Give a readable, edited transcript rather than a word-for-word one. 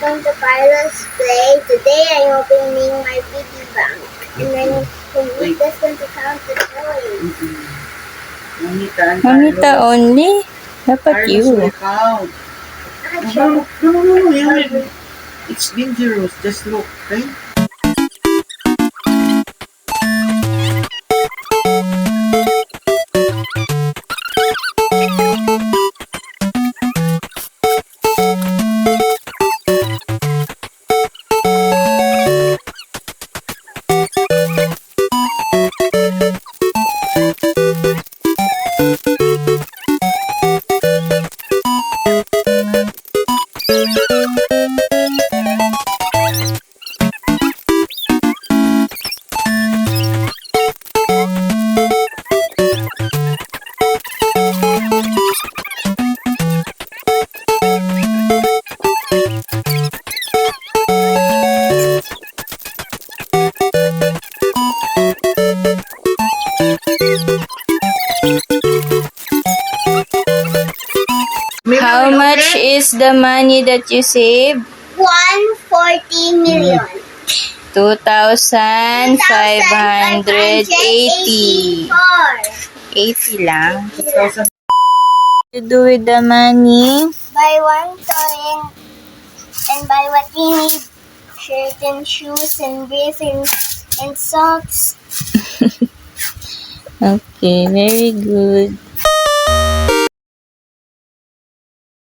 welcome to Carlos Play. Today I'm opening my piggy bank. And then we just going to count the coins. Mamita only? Dapat Carlos you. will count. Actually, No. It's dangerous. Just look, okay? How much is the money that you saved? 140 million. 2,580. 80 lang. 2,000. To do with the money? Buy one toy and buy what you need. Shirt and shoes and briefs and socks. Okay, very good.